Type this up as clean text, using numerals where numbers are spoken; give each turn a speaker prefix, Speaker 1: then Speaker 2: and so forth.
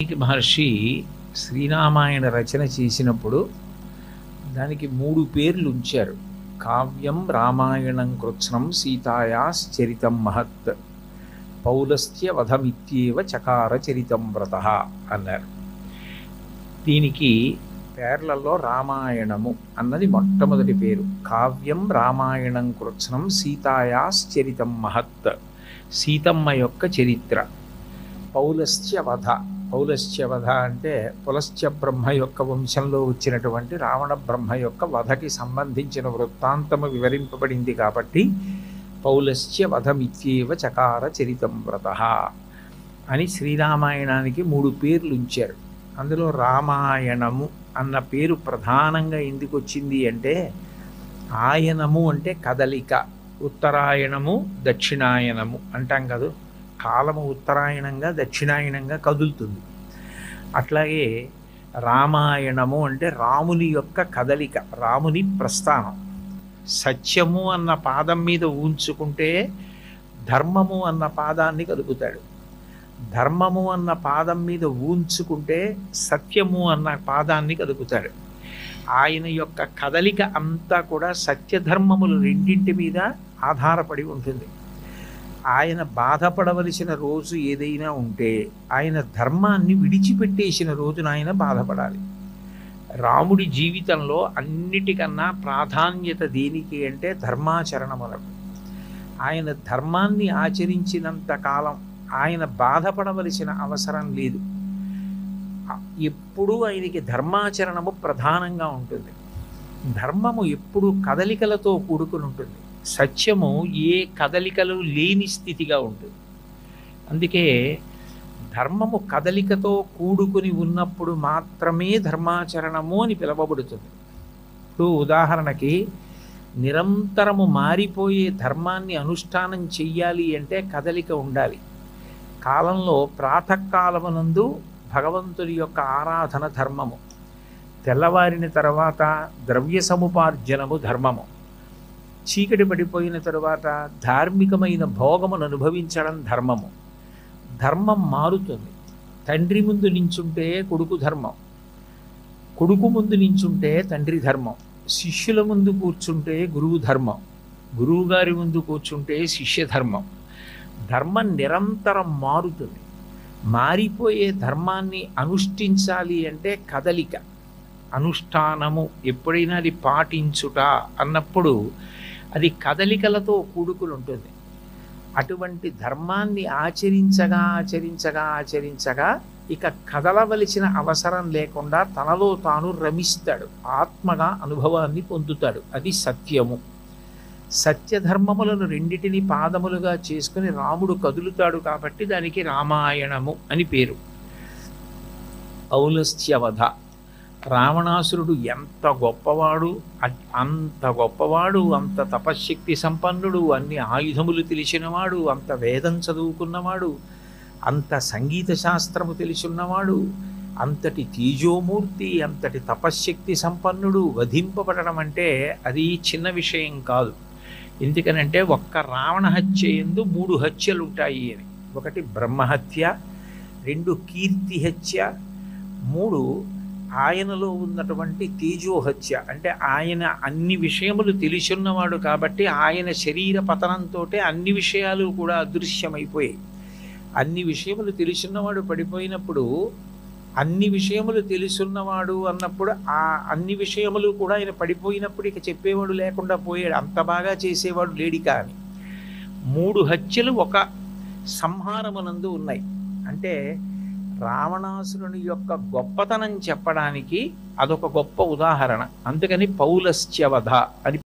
Speaker 1: వాల్మీకి మహర్షి శ్రీరామాయణ రచన చేసినప్పుడు దానికి 3 పేర్లు ఉంచారు. కావ్యం రామాయణం కృత్స్నం సీతాయాశ్చరితం మహత్ పౌలస్త్య వధమిత్యేవ చకార చరితం వ్రత అన్నారు. దీనికి పేర్లలో రామాయణము అన్నది మొట్టమొదటి పేరు. కావ్యం రామాయణం కృత్స్నం సీతాయాశ్చరితం మహత్, సీతమ్మ యొక్క చరిత్ర. పౌలస్త్య వధ, పౌలస్త్య వధ అంటే పులస్త్య బ్రహ్మ యొక్క వంశంలో వచ్చినటువంటి రావణ బ్రహ్మ యొక్క వధకి సంబంధించిన వృత్తాంతము వివరింపబడింది కాబట్టి పౌలస్త్య వధమిత్యేవ చకార చరితం వ్రత అని శ్రీరామాయణానికి 3 పేర్లు ఉంచారు. అందులో రామాయణము అన్న పేరు ప్రధానంగా ఎందుకు వచ్చింది అంటే, ఆయనము అంటే కదలిక, ఉత్తరాయణము దక్షిణాయనము అంటాం కదా, కాలము ఉత్తరాయణంగా దక్షిణాయనంగా కదులుతుంది. అట్లాగే రామాయణము అంటే రాముని యొక్క కదలిక, రాముని ప్రస్థానం. సత్యము అన్న పాదం మీద ఉంచుకుంటే ధర్మము అన్న పాదాన్ని కదుపుతాడు, ధర్మము అన్న పాదం మీద ఉంచుకుంటే సత్యము అన్న పాదాన్ని కదుపుతాడు. ఆయన యొక్క కదలిక అంతా కూడా సత్యధర్మములు రెండింటి మీద ఆధారపడి ఉంటుంది. ఆయన బాధపడవలసిన రోజు ఏదైనా ఉంటే ఆయన ధర్మాన్ని విడిచిపెట్టేసిన రోజున ఆయన బాధపడాలి. రాముడి జీవితంలో అన్నిటికన్నా ప్రాధాన్యత దేనికి అంటే ధర్మాచరణములకు. ఆయన ధర్మాన్ని ఆచరించినంత కాలం ఆయన బాధపడవలసిన అవసరం లేదు. ఎప్పుడూ ఆయనకి ధర్మాచరణము ప్రధానంగా ఉంటుంది. ధర్మము ఎప్పుడూ కదలికలతో కూడుకుని ఉంటుంది. సత్యము ఏ కదలికలు లేని స్థితిగా ఉంటుంది. అందుకే ధర్మము కదలికతో కూడుకుని ఉన్నప్పుడు మాత్రమే ధర్మాచరణము అని పిలువబడుతుంది. ఇప్పుడు ఉదాహరణకి నిరంతరము మారిపోయే ధర్మాన్ని అనుష్ఠానం చెయ్యాలి అంటే కదలిక ఉండాలి. కాలంలో ప్రాతకాలమునందు భగవంతుడి యొక్క ఆరాధన ధర్మము, తెల్లవారిన తర్వాత ద్రవ్య సముపార్జనము ధర్మము, చీకటి పడిపోయిన తరువాత ధార్మికమైన భోగమును అనుభవించడం ధర్మము. ధర్మం మారుతుంది. తండ్రి ముందు నించుంటే కొడుకు ధర్మం, కొడుకు ముందు నించుంటే తండ్రి ధర్మం, శిష్యుల ముందు కూర్చుంటే గురువు ధర్మం, గురువుగారి ముందు కూర్చుంటే శిష్య ధర్మం. ధర్మం నిరంతరం మారుతుంది. మారిపోయే ధర్మాన్ని అనుష్ఠించాలి అంటే కదలిక, అనుష్ఠానము. ఎప్పుడైనా అది పాటించుట అన్నప్పుడు అది కదలికలతో కూడుకుని ఉంటుంది. అటువంటి ధర్మాన్ని ఆచరించగా ఆచరించగా ఆచరించగా ఇక కదలవలసిన అవసరం లేకుండా తనలో తాను రమిస్తాడు, ఆత్మగా అనుభవాన్ని పొందుతాడు. అది సత్యము. సత్యధర్మములను రెండిటిని పాదములుగా చేసుకుని రాముడు కదులుతాడు కాబట్టి దానికి రామాయణము అని పేరు. పౌలస్త్యవధ, రావణాసురుడు ఎంత గొప్పవాడు, అంత గొప్పవాడు, అంత తపశ్శక్తి సంపన్నుడు, అన్ని ఆయుధములు తెలిసినవాడు, అంత వేదం చదువుకున్నవాడు, అంత సంగీత శాస్త్రము తెలిసిన్నవాడు, అంతటి తేజోమూర్తి, అంతటి తపశ్శక్తి సంపన్నుడు వధింపబడడం అంటే అది చిన్న విషయం కాదు. ఎందుకనంటే ఒక్క రావణ హత్య ఎందు 3 హత్యలు ఉంటాయి అని. 1 బ్రహ్మహత్య, 2 కీర్తి హత్య, 3 ఆయనలో ఉన్నటువంటి తేజోహత్య. అంటే ఆయన అన్ని విషయములు తెలిసున్నవాడు కాబట్టి ఆయన శరీర పతనంతో అన్ని విషయాలు కూడా అదృశ్యమైపోయాయి. అన్ని విషయములు తెలుసున్నవాడు పడిపోయినప్పుడు, అన్ని విషయములు తెలుసున్నవాడు అన్నప్పుడు ఆ అన్ని విషయములు కూడా ఆయన పడిపోయినప్పుడు ఇక చెప్పేవాడు లేకుండా పోయాడు. అంత బాగా చేసేవాడు లేడిక అని 3 హత్యలు ఒక సంహారమునందు ఉన్నాయి. అంటే రావణాసురుని యొక్క గొప్పతనం చెప్పడానికి అదొక గొప్ప ఉదాహరణ. అందుకని పౌలస్త్యవధ అని